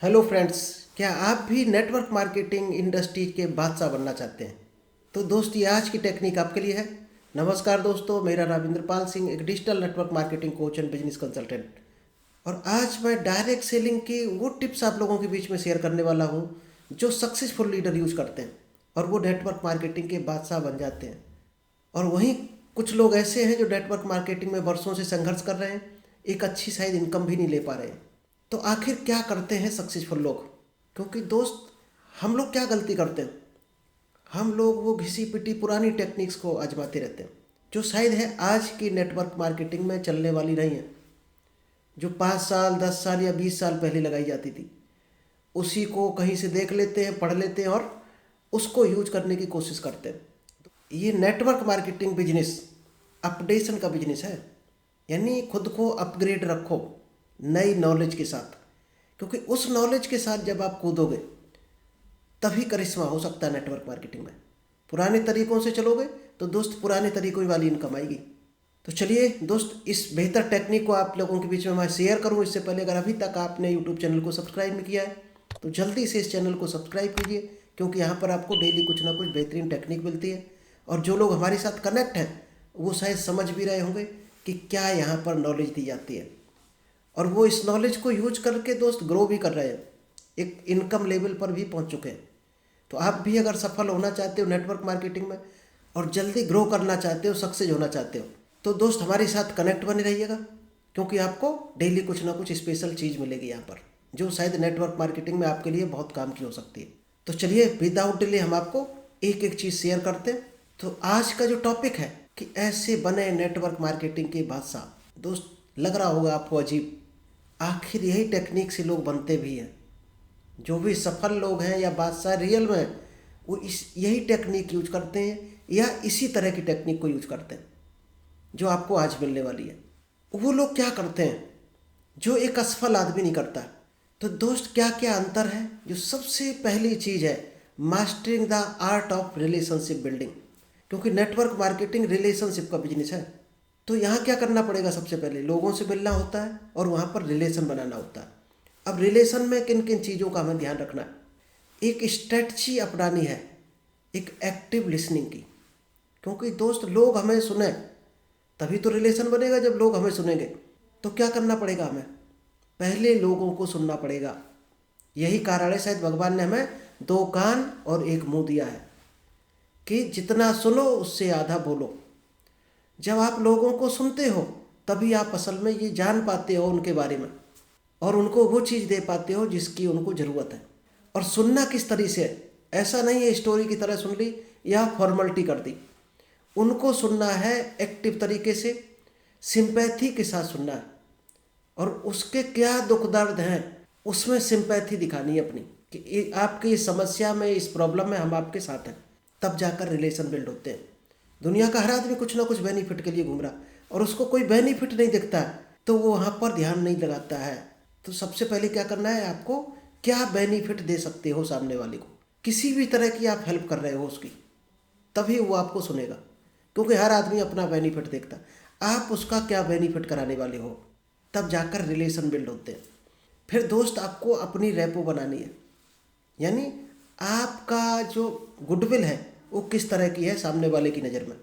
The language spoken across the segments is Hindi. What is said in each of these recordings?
हेलो फ्रेंड्स, क्या आप भी नेटवर्क मार्केटिंग इंडस्ट्री के बादशाह बनना चाहते हैं? तो दोस्त, ये आज की टेक्निक आपके लिए है। नमस्कार दोस्तों, मेरा नाम इंद्रपाल सिंह, एक digital network marketing coach and business consultant. और आज मैं डायरेक्ट सेलिंग की वो टिप्स आप लोगों के बीच में शेयर करने वाला हूँ जो सक्सेसफुल लीडर यूज करते हैं और वो नेटवर्क मार्केटिंग के बादशाह बन जाते हैं। और वहीं कुछ लोग ऐसे हैं जो नेटवर्क मार्केटिंग में वर्षों से संघर्ष कर रहे हैं, एक अच्छी शायद इनकम भी नहीं ले पा रहे हैं। तो आखिर क्या करते हैं सक्सेसफुल लोग? क्योंकि दोस्त, हम लोग क्या गलती करते हैं? हम लोग वो घिसी पिटी पुरानी टेक्निक्स को आजमाते रहते हैं जो शायद है आज की नेटवर्क मार्केटिंग में चलने वाली नहीं है, जो 5 साल 10 साल या 20 साल पहले लगाई जाती थी। उसी को कहीं से देख लेते हैं, पढ़ लेते हैं और उसको यूज करने की कोशिश करते हैं। ये नेटवर्क मार्केटिंग बिजनेस अपडेशन का बिजनेस है, यानी खुद को अपग्रेड रखो नई नॉलेज के साथ, क्योंकि उस नॉलेज के साथ जब आप कूदोगे तभी करिश्मा हो सकता है नेटवर्क मार्केटिंग में। पुराने तरीकों से चलोगे तो दोस्त पुराने तरीकों वाली इनकम आएगी। तो चलिए दोस्त, इस बेहतर टेक्निक को आप लोगों के बीच में मैं शेयर करूं, इससे पहले अगर अभी तक आपने यूट्यूब चैनल को सब्सक्राइब नहीं किया है तो जल्दी से इस चैनल को सब्सक्राइब कीजिए, क्योंकि यहाँ पर आपको डेली कुछ ना कुछ बेहतरीन टेक्निक मिलती है। और जो लोग हमारे साथ कनेक्ट हैं वो शायद समझ भी रहे होंगे कि क्या यहाँ पर नॉलेज दी जाती है, और वो इस नॉलेज को यूज करके दोस्त ग्रो भी कर रहे हैं, एक इनकम लेवल पर भी पहुंच चुके हैं। तो आप भी अगर सफल होना चाहते हो नेटवर्क मार्केटिंग में और जल्दी ग्रो करना चाहते हो, सक्सेस होना चाहते हो, तो दोस्त हमारे साथ कनेक्ट बने रहिएगा, क्योंकि आपको डेली कुछ ना कुछ स्पेशल चीज़ मिलेगी यहाँ पर जो शायद नेटवर्क मार्केटिंग में आपके लिए बहुत काम की हो सकती है। तो चलिए विदाउट डिले हम आपको एक एक चीज़ शेयर करते हैं। तो आज का जो टॉपिक है कि ऐसे बने नेटवर्क मार्केटिंग के बादशाह। दोस्त, लग रहा होगा आपको अजीब, आखिर यही टेक्निक से लोग बनते भी हैं। जो भी सफल लोग हैं या बादशाह रियल में, वो इस यही टेक्निक यूज करते हैं या इसी तरह की टेक्निक को यूज करते हैं जो आपको आज मिलने वाली है। वो लोग क्या करते हैं जो एक असफल आदमी नहीं करता? तो दोस्त, क्या क्या अंतर है? जो सबसे पहली चीज़ है, mastering the art of relationship building, क्योंकि नेटवर्क मार्केटिंग रिलेशनशिप का बिजनेस है। तो यहाँ क्या करना पड़ेगा? सबसे पहले लोगों से मिलना होता है और वहाँ पर रिलेशन बनाना होता है। अब रिलेशन में किन किन चीज़ों का हमें ध्यान रखना है? एक स्ट्रेटजी अपनानी है, एक एक्टिव लिसनिंग की, क्योंकि दोस्त लोग हमें सुने तभी तो रिलेशन बनेगा। जब लोग हमें सुनेंगे तो क्या करना पड़ेगा? हमें पहले लोगों को सुनना पड़ेगा। यही कारण है शायद भगवान ने हमें 2 कान और 1 मुंह दिया है कि जितना सुनो उससे आधा बोलो। जब आप लोगों को सुनते हो तभी आप असल में ये जान पाते हो उनके बारे में और उनको वो चीज़ दे पाते हो जिसकी उनको ज़रूरत है। और सुनना किस तरीके से है? ऐसा नहीं है स्टोरी की तरह सुन ली या फॉर्मेलिटी कर दी। उनको सुनना है एक्टिव तरीके से, सिंपैथी के साथ सुनना है, और उसके क्या दुख दर्द हैं उसमें सिंपैथी दिखानी है अपनी, कि आपकी इस समस्या में, इस प्रॉब्लम में हम आपके साथ हैं। तब जाकर रिलेशन बिल्ड होते हैं। दुनिया का हर आदमी कुछ ना कुछ बेनिफिट के लिए घूम रहा और उसको कोई बेनिफिट नहीं दिखता है तो वो वहाँ पर ध्यान नहीं लगाता है। तो सबसे पहले क्या करना है आपको? क्या बेनिफिट दे सकते हो सामने वाले को? किसी भी तरह की आप हेल्प कर रहे हो उसकी, तभी वो आपको सुनेगा, क्योंकि हर आदमी अपना बेनिफिट देखता है। आप उसका क्या बेनिफिट कराने वाले हो, तब जाकर रिलेशन बिल्ड होते हैं। फिर दोस्त, आपको अपनी रेपो बनानी है, यानी आपका जो गुडविल है वो किस तरह की है सामने वाले की नज़र में,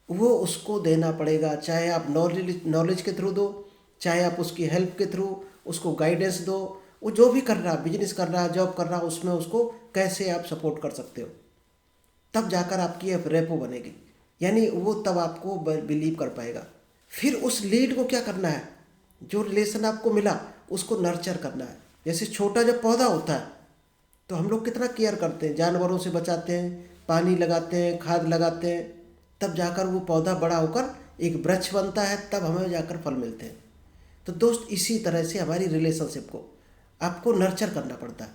वो उसको देना पड़ेगा। चाहे आप नॉलेज के थ्रू दो, चाहे आप उसकी हेल्प के थ्रू उसको गाइडेंस दो। वो जो भी कर रहा, बिजनेस कर रहा, जॉब कर रहा, उसमें उसको कैसे आप सपोर्ट कर सकते हो, तब जाकर आपकी रेपो बनेगी, यानी वो तब आपको बिलीव कर पाएगा। फिर उस लीड को क्या करना है? जो रिलेशन आपको मिला उसको नर्चर करना है। जैसे छोटा जब पौधा होता है तो हम लोग कितना केयर करते हैं, जानवरों से बचाते हैं, पानी लगाते हैं, खाद लगाते हैं, तब जाकर वो पौधा बड़ा होकर एक वृक्ष बनता है, तब हमें जाकर फल मिलते हैं। तो दोस्त, इसी तरह से हमारी रिलेशनशिप को आपको नर्चर करना पड़ता है,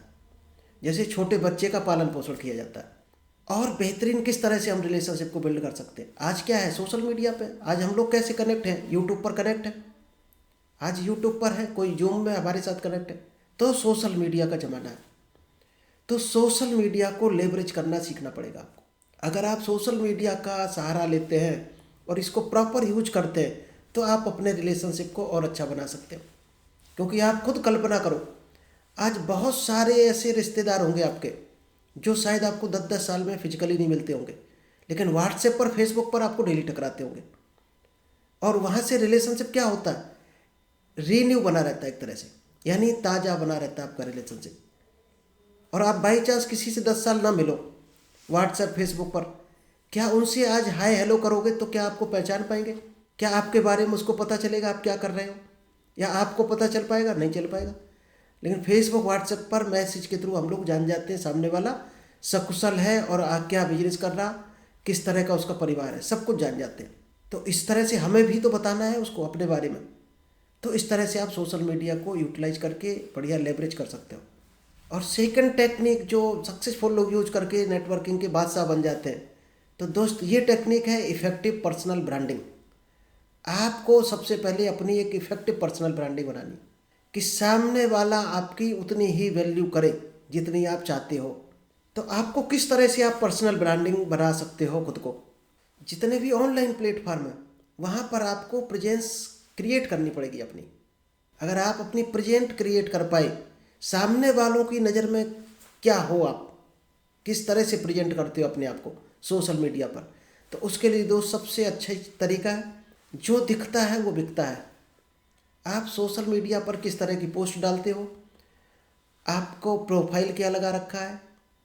जैसे छोटे बच्चे का पालन पोषण किया जाता है। और बेहतरीन किस तरह से हम रिलेशनशिप को बिल्ड कर सकते हैं? आज क्या है, सोशल मीडिया पे आज हम लोग कैसे कनेक्ट हैं? यूट्यूब पर कनेक्ट है, आज यूट्यूब पर है, कोई जूम में हमारे साथ कनेक्ट है। तो सोशल मीडिया का ज़माना है, तो सोशल मीडिया को लेवरेज करना सीखना पड़ेगा आपको। अगर आप सोशल मीडिया का सहारा लेते हैं और इसको प्रॉपर यूज करते हैं तो आप अपने रिलेशनशिप को और अच्छा बना सकते हो। क्योंकि आप खुद कल्पना करो, आज बहुत सारे ऐसे रिश्तेदार होंगे आपके जो शायद आपको 10-10 साल में फिजिकली नहीं मिलते होंगे, लेकिन व्हाट्सएप पर, फेसबुक पर आपको डेली टकराते होंगे। और वहाँ से रिलेशनशिप क्या होता है, रीन्यू बना रहता है एक तरह से, यानी ताज़ा बना रहता है आपका रिलेशनशिप। और आप बाई चांस किसी से 10 साल ना मिलो व्हाट्सएप फेसबुक पर, क्या उनसे आज हाय हेलो करोगे तो क्या आपको पहचान पाएंगे? क्या आपके बारे में उसको पता चलेगा आप क्या कर रहे हो? या आपको पता चल पाएगा? नहीं चल पाएगा। लेकिन फेसबुक व्हाट्सएप पर मैसेज के थ्रू हम लोग जान जाते हैं सामने वाला सकुशल है और क्या बिजनेस कर रहा, किस तरह का उसका परिवार है, सब कुछ जान जाते हैं। तो इस तरह से हमें भी तो बताना है उसको अपने बारे में। तो इस तरह से आप सोशल मीडिया को यूटिलाइज करके बढ़िया लेवरेज कर सकते हो। और सेकंड टेक्निक जो सक्सेसफुल लोग यूज करके नेटवर्किंग के बादशाह बन जाते हैं, तो दोस्त ये टेक्निक है इफेक्टिव पर्सनल ब्रांडिंग। आपको सबसे पहले अपनी एक इफेक्टिव पर्सनल ब्रांडिंग बनानी कि सामने वाला आपकी उतनी ही वैल्यू करे जितनी आप चाहते हो। तो आपको किस तरह से आप पर्सनल ब्रांडिंग बना सकते हो खुद को? जितने भी ऑनलाइन प्लेटफॉर्म हैं वहाँ पर आपको प्रेजेंस क्रिएट करनी पड़ेगी अपनी। अगर आप अपनी प्रेजेंट क्रिएट कर पाए, सामने वालों की नज़र में क्या हो, आप किस तरह से प्रेजेंट करते हो अपने आप को सोशल मीडिया पर, तो उसके लिए दोस्त सबसे अच्छा तरीका है, जो दिखता है वो बिकता है। आप सोशल मीडिया पर किस तरह की पोस्ट डालते हो, आपको प्रोफाइल क्या लगा रखा है,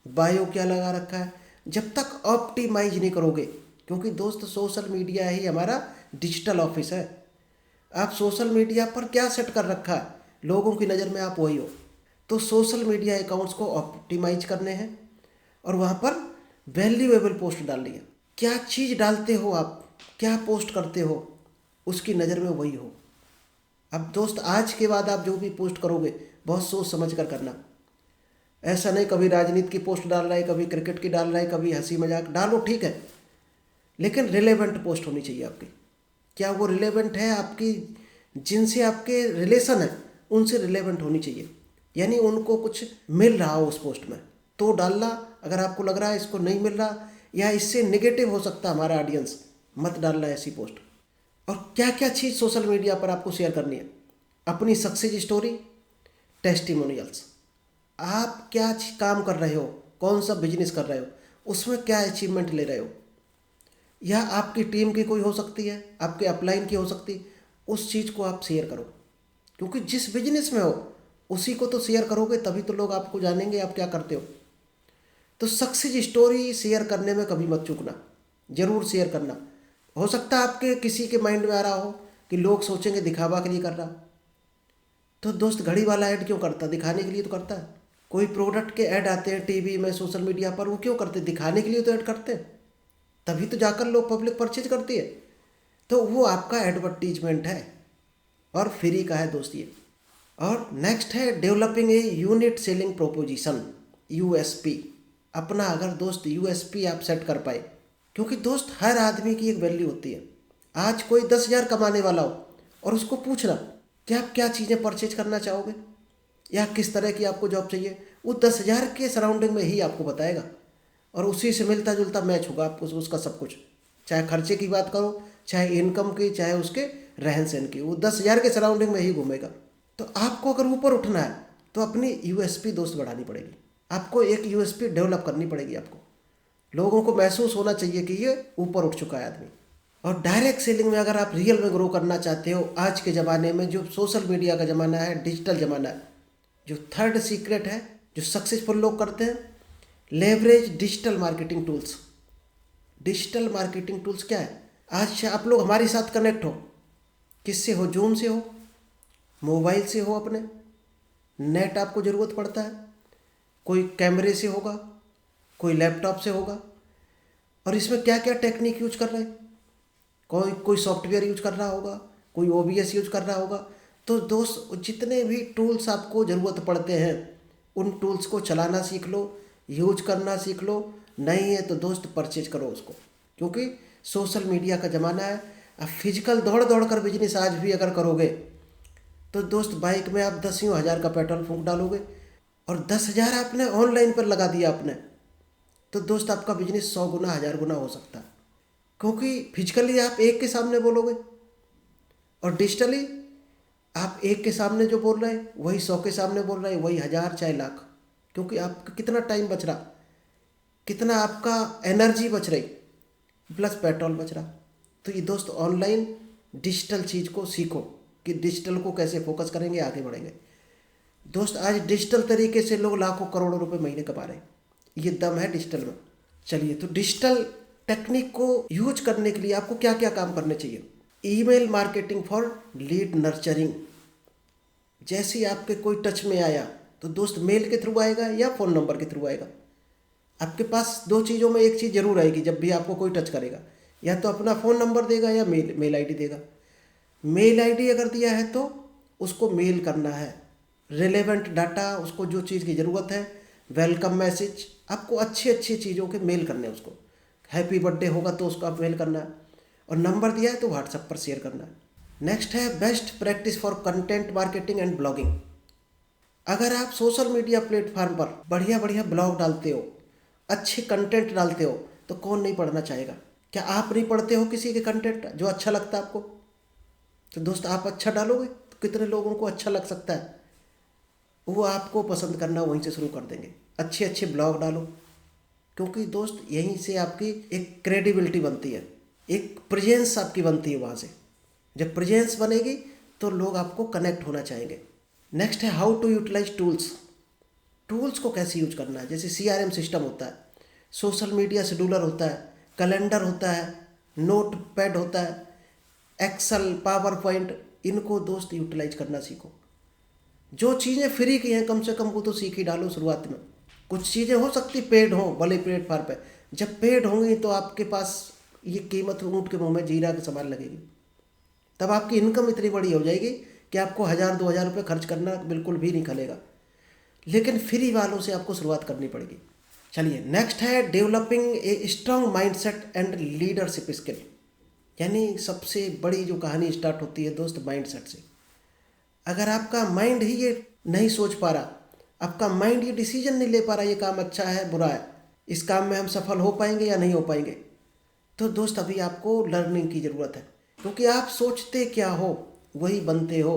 बायो क्या लगा रखा है, जब तक ऑप्टिमाइज नहीं करोगे, क्योंकि दोस्त सोशल मीडिया ही हमारा डिजिटल ऑफिस है। आप सोशल मीडिया पर क्या सेट कर रखा है, लोगों की नज़र में आप वही हो। तो सोशल मीडिया अकाउंट्स को ऑप्टिमाइज करने हैं और वहाँ पर वैल्यूएबल पोस्ट डालनी है। क्या चीज़ डालते हो आप, क्या पोस्ट करते हो, उसकी नज़र में वही हो। अब दोस्त आज के बाद आप जो भी पोस्ट करोगे बहुत सोच समझ कर करना। ऐसा नहीं कभी राजनीति की पोस्ट डाल रहा है, कभी क्रिकेट की डाल रहा है, कभी हंसी मजाक डालो, ठीक है, लेकिन रिलेवेंट पोस्ट होनी चाहिए आपकी। क्या वो रिलेवेंट है आपकी, जिनसे आपके रिलेशन है उनसे रिलेवेंट होनी चाहिए, यानी उनको कुछ मिल रहा हो उस पोस्ट में तो डालना। अगर आपको लग रहा है इसको नहीं मिल रहा या इससे नेगेटिव हो सकता है हमारा ऑडियंस, मत डालना ऐसी पोस्ट। और क्या क्या चीज़ सोशल मीडिया पर आपको शेयर करनी है, अपनी सक्सेस स्टोरी, टेस्टिमोनियल्स, आप क्या काम कर रहे हो, कौन सा बिजनेस कर रहे हो, उसमें क्या अचीवमेंट ले रहे हो, या आपकी टीम की कोई हो सकती है, आपके अपलाइन की हो सकती है, उस चीज़ को आप शेयर करो। क्योंकि जिस बिजनेस में हो उसी को तो शेयर करोगे, तभी तो लोग आपको जानेंगे आप क्या करते हो। तो सक्सेस स्टोरी शेयर करने में कभी मत चूकना, जरूर शेयर करना। हो सकता है आपके किसी के माइंड में आ रहा हो कि लोग सोचेंगे दिखावा के लिए कर रहा, तो दोस्त घड़ी वाला ऐड क्यों करता, दिखाने के लिए तो करता है। कोई प्रोडक्ट के ऐड आते हैं टीवी में, सोशल मीडिया पर, वो क्यों करते, दिखाने के लिए तो ऐड करते हैं, तभी तो जाकर लोग पब्लिक परचेज करती है। तो वो आपका एडवर्टीजमेंट है और फ्री का है दोस्त ये। और नेक्स्ट है developing a unit selling proposition, USP. अपना अगर दोस्त यूएसपी आप सेट कर पाए, क्योंकि दोस्त हर आदमी की एक वैल्यू होती है। आज कोई 10,000 कमाने वाला हो और उसको पूछना कि आप क्या चीज़ें परचेज करना चाहोगे या किस तरह की आपको जॉब चाहिए, वो 10,000 के सराउंडिंग में ही आपको बताएगा और उसी से मिलता जुलता मैच होगा आपको उसका सब कुछ। चाहे खर्चे की बात करो, चाहे इनकम की, चाहे उसके रहन सहन की, वो 10,000 के सराउंडिंग में ही घूमेगा। तो आपको अगर ऊपर उठना है तो अपनी यूएसपी दोस्त बढ़ानी पड़ेगी, आपको एक यूएसपी डेवलप करनी पड़ेगी। आपको लोगों को महसूस होना चाहिए कि ये ऊपर उठ चुका है आदमी। और डायरेक्ट सेलिंग में अगर आप रियल में ग्रो करना चाहते हो, आज के ज़माने में जो सोशल मीडिया का ज़माना है, डिजिटल ज़माना है, जो थर्ड सीक्रेट है जो सक्सेसफुल लोग करते हैं, leverage digital marketing tools. Digital marketing tools क्या है, आज आप लोग हमारे साथ कनेक्ट हो, किससे हो, जूम से हो, मोबाइल से हो, अपने नेट आपको ज़रूरत पड़ता है, कोई कैमरे से होगा, कोई लैपटॉप से होगा। और इसमें क्या क्या टेक्निक यूज कर रहे हैं, कोई कोई सॉफ्टवेयर यूज कर रहा होगा, कोई ओबीएस यूज कर रहा होगा। तो दोस्त जितने भी टूल्स आपको ज़रूरत पड़ते हैं उन टूल्स को चलाना सीख लो, यूज करना सीख लो। नहीं है तो दोस्त परचेज करो उसको, क्योंकि सोशल मीडिया का ज़माना है। अब फिजिकल दौड़ दौड़ कर बिजनेस आज भी अगर करोगे तो दोस्त बाइक में आप 10,000 का पेट्रोल फूंक डालोगे और 10,000 आपने ऑनलाइन पर लगा दिया आपने, तो दोस्त आपका बिजनेस 100 गुना 1,000 गुना हो सकता है। क्योंकि फिजिकली आप एक के सामने बोलोगे और डिजिटली आप एक के सामने जो बोल रहे हैं वही 100 के सामने बोल रहे हैं, वही 1000 चाहे लाख। क्योंकि आपका कितना टाइम बच रहा, कितना आपका एनर्जी बच रही, प्लस पेट्रोल बच रहा। तो ये दोस्त ऑनलाइन डिजिटल चीज़ को सीखो कि डिजिटल को कैसे फोकस करेंगे, आगे बढ़ेंगे। दोस्त आज डिजिटल तरीके से लोग लाखों करोड़ों रुपए महीने कमा रहे हैं, ये दम है डिजिटल में। चलिए, तो डिजिटल टेक्निक को यूज करने के लिए आपको क्या क्या काम करने चाहिए। Email marketing for lead nurturing. जैसे ही आपके कोई टच में आया तो दोस्त मेल के थ्रू आएगा या फ़ोन नंबर के थ्रू आएगा। आपके पास दो चीज़ों में एक चीज़ जरूर आएगी जब भी आपको कोई टच करेगा, या तो अपना फ़ोन नंबर देगा या मेल आईडी देगा। मेल आईडी अगर दिया है तो उसको मेल करना है, रिलेवेंट डाटा, उसको जो चीज़ की ज़रूरत है, वेलकम मैसेज, आपको अच्छी अच्छी चीज़ों के मेल करने हैं उसको। हैप्पी बर्थडे होगा तो उसको आप मेल करना है, और नंबर दिया है तो व्हाट्सएप पर शेयर करना है। नेक्स्ट है best practice for content marketing and blogging. अगर आप सोशल मीडिया प्लेटफॉर्म पर बढ़िया बढ़िया ब्लॉग डालते हो, अच्छे कंटेंट डालते हो, तो कौन नहीं पढ़ना चाहेगा। क्या आप नहीं पढ़ते हो किसी के कंटेंट जो अच्छा लगता है आपको? तो दोस्त आप अच्छा डालोगे तो कितने लोगों को अच्छा लग सकता है, वो आपको पसंद करना वहीं से शुरू कर देंगे। अच्छे अच्छे ब्लॉग डालो, क्योंकि दोस्त यहीं से आपकी एक क्रेडिबिलिटी बनती है, एक प्रेजेंस आपकी बनती है वहाँ से। जब प्रेजेंस बनेगी तो लोग आपको कनेक्ट होना चाहेंगे। नेक्स्ट है how to utilize tools. Tools को कैसे यूज करना है। जैसे सीआरएम सिस्टम होता है, सोशल मीडिया शेड्यूलर होता है, कैलेंडर होता है, नोट पैड होता है, एक्सेल, पावर पॉइंट, इनको दोस्त यूटिलाइज करना सीखो। जो चीज़ें फ्री की हैं कम से कम वो तो सीख ही डालो शुरुआत में। कुछ चीज़ें हो सकती पेड हो भले प्लेटफार्म पे, जब पेड होंगी तो आपके पास ये कीमत ऊँट के मुंह में जीरा के समान लगेगी। तब आपकी इनकम इतनी बड़ी हो जाएगी कि आपको 1000-2000 रुपये खर्च करना बिल्कुल भी नहीं खलेगा। लेकिन फ्री वालों से आपको शुरुआत करनी पड़ेगी। चलिए, नेक्स्ट है developing a strong mindset and leadership skill. यानी सबसे बड़ी जो कहानी स्टार्ट होती है दोस्त माइंडसेट से। अगर आपका माइंड ही ये नहीं सोच पा रहा, आपका माइंड ये डिसीजन नहीं ले पा रहा ये काम अच्छा है बुरा है, इस काम में हम सफल हो पाएंगे या नहीं हो पाएंगे, तो दोस्त अभी आपको लर्निंग की ज़रूरत है। क्योंकि आप सोचते क्या हो वही बनते हो,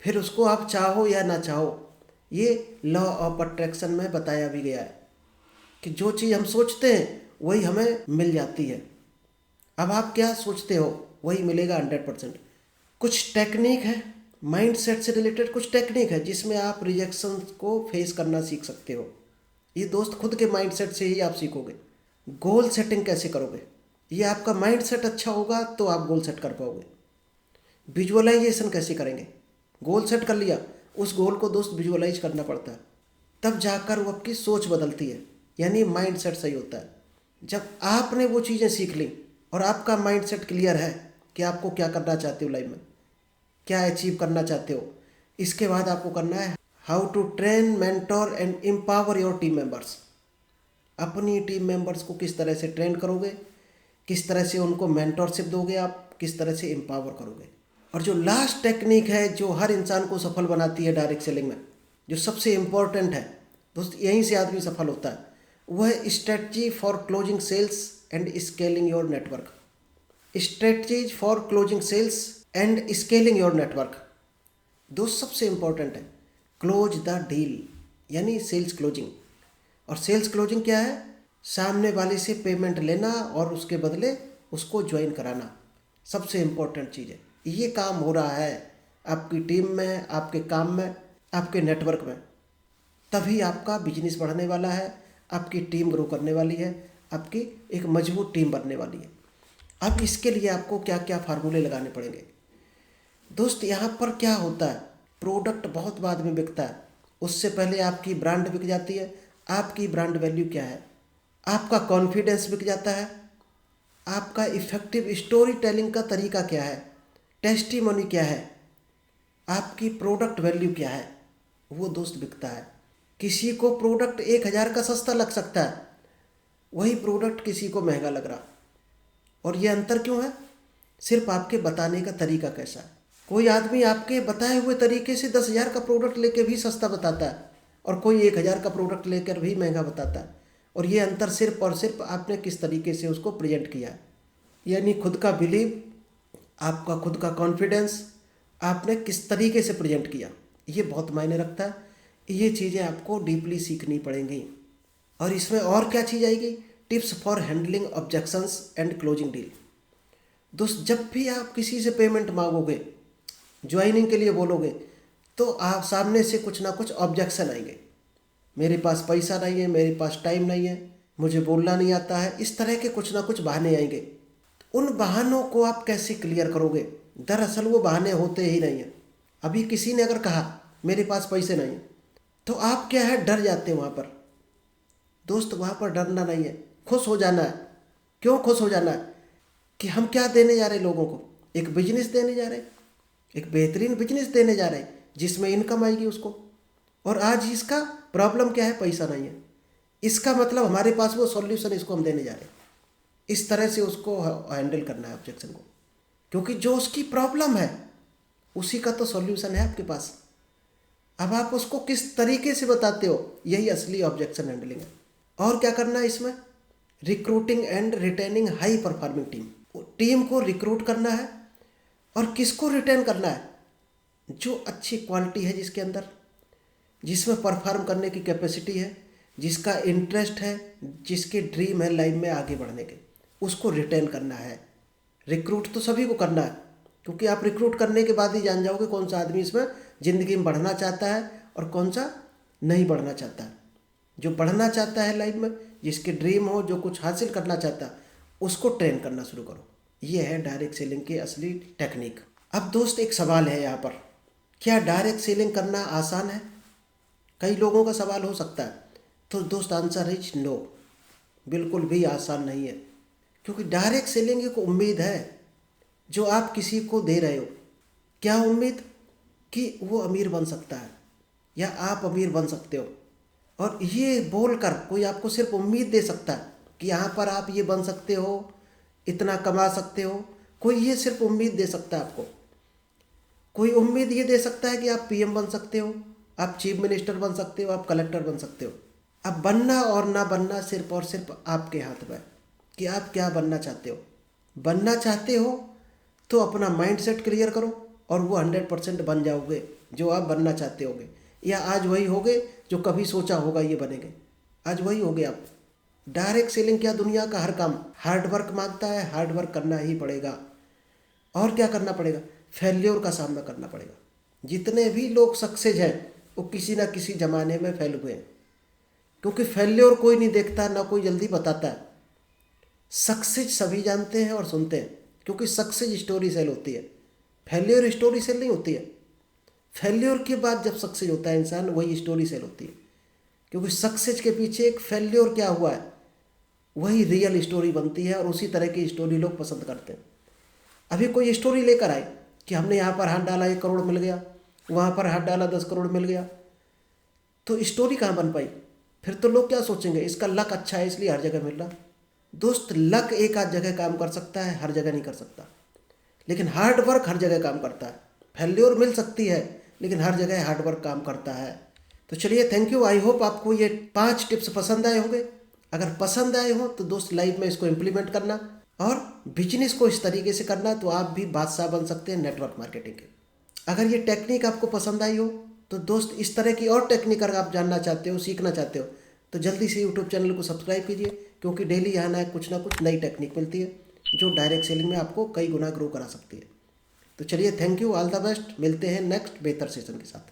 फिर उसको आप चाहो या ना चाहो। ये लॉ ऑफ अट्रैक्शन में बताया भी गया है कि जो चीज़ हम सोचते हैं वही हमें मिल जाती है। अब आप क्या सोचते हो वही मिलेगा 100%। कुछ टेक्निक है माइंड सेट से रिलेटेड, कुछ टेक्निक है जिसमें आप रिजेक्शन को फेस करना सीख सकते हो। ये दोस्त खुद के माइंड सेट से ही आप सीखोगे। गोल सेटिंग कैसे करोगे, ये आपका माइंड सेट अच्छा होगा तो आप गोल सेट कर पाओगे। विजुअलाइजेशन कैसे करेंगे, गोल सेट कर लिया, उस गोल को दोस्त विजुअलाइज करना पड़ता है, तब जाकर वो आपकी सोच बदलती है, यानी माइंड सेट सही होता है। जब आपने वो चीज़ें सीख ली और आपका माइंड सेट क्लियर है कि आपको क्या करना चाहते हो लाइफ में, क्या अचीव करना चाहते हो, इसके बाद आपको करना है how to train, mentor and empower your team members. अपनी टीम मेंबर्स को किस तरह से ट्रेन करोगे, किस तरह से उनको मेंटोरशिप दोगे, आप किस तरह से एम्पावर करोगे। और जो लास्ट टेक्निक है जो हर इंसान को सफल बनाती है डायरेक्ट सेलिंग में, जो सबसे इम्पोर्टेंट है दोस्त, यहीं से आदमी सफल होता है, वह है strategy for closing sales and scaling your network. Strategies for closing sales and scaling your network दोस्त सबसे इम्पोर्टेंट है। क्लोज द डील यानी सेल्स क्लोजिंग। और सेल्स क्लोजिंग क्या है, सामने वाले से पेमेंट लेना और उसके बदले उसको ज्वाइन कराना, सबसे इम्पोर्टेंट चीज़ है। ये काम हो रहा है आपकी टीम में, आपके काम में, आपके नेटवर्क में, तभी आपका बिजनेस बढ़ने वाला है, आपकी टीम ग्रो करने वाली है, आपकी एक मजबूत टीम बनने वाली है। अब इसके लिए आपको क्या क्या फार्मूले लगाने पड़ेंगे दोस्त। यहाँ पर क्या होता है, प्रोडक्ट बहुत बाद में बिकता है, उससे पहले आपकी ब्रांड बिक जाती है। आपकी ब्रांड वैल्यू क्या है, आपका कॉन्फिडेंस बिक जाता है, आपका इफेक्टिव स्टोरी टेलिंग का तरीका क्या है, टेस्टिमोनी क्या है, आपकी प्रोडक्ट वैल्यू क्या है, वो दोस्त बिकता है। किसी को प्रोडक्ट 1000 का सस्ता लग सकता है, वही प्रोडक्ट किसी को महंगा लग रहा। और ये अंतर क्यों है, सिर्फ आपके बताने का तरीका कैसा है। कोई आदमी आपके बताए हुए तरीके से 10,000 का प्रोडक्ट लेकर भी सस्ता बताता है और कोई 1000 का प्रोडक्ट लेकर भी महंगा बताता है। और ये अंतर सिर्फ और सिर्फ आपने किस तरीके से उसको प्रेजेंट किया है। यानी खुद का बिलीव, आपका खुद का कॉन्फिडेंस, आपने किस तरीके से प्रेजेंट किया, ये बहुत मायने रखता है। ये चीज़ें आपको डीपली सीखनी पड़ेंगी। और इसमें और क्या चीज़ आएगी, tips for handling objections and closing deal. दोस्त जब भी आप किसी से पेमेंट मांगोगे, ज्वाइनिंग के लिए बोलोगे, तो आप सामने से कुछ ना कुछ ऑब्जेक्शन आएंगे। मेरे पास पैसा नहीं है, मेरे पास टाइम नहीं है, मुझे बोलना नहीं आता है, इस तरह के कुछ ना कुछ बहाने आएंगे। उन बहानों को आप कैसे क्लियर करोगे? दरअसल वो बहाने होते ही नहीं हैं। अभी किसी ने अगर कहा मेरे पास पैसे नहीं हैं, तो आप क्या है, डर जाते हैं वहाँ पर। दोस्त वहाँ पर डरना नहीं है, खुश हो जाना है। क्यों खुश हो जाना है? कि हम क्या देने जा रहे हैं लोगों को, एक बिजनेस देने जा रहे हैं, एक बेहतरीन बिजनेस देने जा रहे हैं जिसमें इनकम आएगी उसको। और आज इसका प्रॉब्लम क्या है, पैसा नहीं है। इसका मतलब हमारे पास वो सॉल्यूशन, इसको हम देने जा रहे हैं। इस तरह से उसको हैंडल करना है ऑब्जेक्शन को, क्योंकि जो उसकी प्रॉब्लम है उसी का तो सॉल्यूशन है आपके पास। अब आप उसको किस तरीके से बताते हो, यही असली ऑब्जेक्शन हैंडलिंग है। और क्या करना है इसमें, recruiting and retaining high performing team. Team को रिक्रूट करना है और किसको रिटेन करना है, जो अच्छी क्वालिटी है जिसके अंदर, जिसमें परफॉर्म करने की कैपेसिटी है, जिसका इंटरेस्ट है, जिसके ड्रीम है लाइफ में आगे बढ़ने के, उसको रिटेन करना है। रिक्रूट तो सभी को करना है, क्योंकि आप रिक्रूट करने के बाद ही जान जाओगे कौन सा आदमी इसमें ज़िंदगी में बढ़ना चाहता है और कौन सा नहीं बढ़ना चाहता है। जो बढ़ना चाहता है लाइफ में, जिसके ड्रीम हो, जो कुछ हासिल करना चाहता है, उसको ट्रेन करना शुरू करो। ये है डायरेक्ट सेलिंग की असली टेक्निक। अब दोस्त एक सवाल है यहाँ पर, क्या डायरेक्ट सेलिंग करना आसान है? कई लोगों का सवाल हो सकता है। तो दोस्त आंसर इज नो, बिल्कुल भी आसान नहीं है। क्योंकि डायरेक्ट सेलिंग एक उम्मीद है जो आप किसी को दे रहे हो। क्या उम्मीद? कि वो अमीर बन सकता है या आप अमीर बन सकते हो। और ये बोलकर कोई आपको सिर्फ उम्मीद दे सकता है कि यहाँ पर आप ये बन सकते हो, इतना कमा सकते हो। कोई ये सिर्फ उम्मीद दे सकता है आपको। कोई उम्मीद ये दे सकता है कि आप पीएम बन सकते हो, आप चीफ मिनिस्टर बन सकते हो, आप कलेक्टर बन सकते हो। अब बनना और ना बनना सिर्फ और सिर्फ आपके हाथ में है कि आप क्या बनना चाहते हो। बनना चाहते हो तो अपना माइंड सेट क्लियर करो और वो 100% बन जाओगे जो आप बनना चाहते होगे। या आज वही होगे जो कभी सोचा होगा ये बनेंगे, आज वही होगे आप। डायरेक्ट सेलिंग क्या, दुनिया का हर काम हार्ड वर्क मांगता है, हार्ड वर्क करना ही पड़ेगा। और क्या करना पड़ेगा, फेल्योर का सामना करना पड़ेगा। जितने भी लोग सक्सेस हैं वो किसी ना किसी ज़माने में फेल हुए हैं, क्योंकि फेल्योर कोई नहीं देखता, ना कोई जल्दी बताता है। सक्सेस सभी जानते हैं और सुनते हैं, क्योंकि सक्सेस स्टोरी सेल होती है, फेल्योर स्टोरी सेल नहीं होती है। फेल्योर के बाद जब सक्सेस होता है इंसान, वही स्टोरी सेल होती है। क्योंकि सक्सेस के पीछे एक फेल्योर क्या हुआ है, वही रियल स्टोरी बनती है और उसी तरह की स्टोरी लोग पसंद करते हैं। अभी कोई स्टोरी लेकर आए कि हमने यहाँ पर हाथ डाला 1 करोड़ मिल गया, वहाँ पर हाथ डाला 10 करोड़ मिल गया, तो स्टोरी कहाँ बन पाई? फिर तो लोग क्या सोचेंगे, इसका लक अच्छा है इसलिए हर जगह मिल रहा। दोस्त लक एक आध जगह काम कर सकता है, हर जगह नहीं कर सकता। लेकिन हार्ड वर्क हर जगह काम करता है। फेल्योर मिल सकती है लेकिन हर जगह हार्ड वर्क काम करता है। तो चलिए, थैंक यू। आई होप आपको ये 5 टिप्स पसंद आए होंगे। अगर पसंद आए हो तो दोस्त लाइफ में इसको इम्प्लीमेंट करना और बिजनेस को इस तरीके से करना, तो आप भी बादशाह बन सकते हैं नेटवर्क मार्केटिंग के। अगर ये टेक्निक आपको पसंद आई हो तो दोस्त इस तरह की और टेक्निक अगर आप जानना चाहते हो, सीखना चाहते हो, तो जल्दी से यूट्यूब चैनल को सब्सक्राइब कीजिए, क्योंकि डेली यहाँ ना कुछ नई टेक्निक मिलती है जो डायरेक्ट सेलिंग में आपको कई गुना ग्रो करा सकती है। तो चलिए, thank you, all the best. मिलते हैं नेक्स्ट बेहतर सेशन के साथ।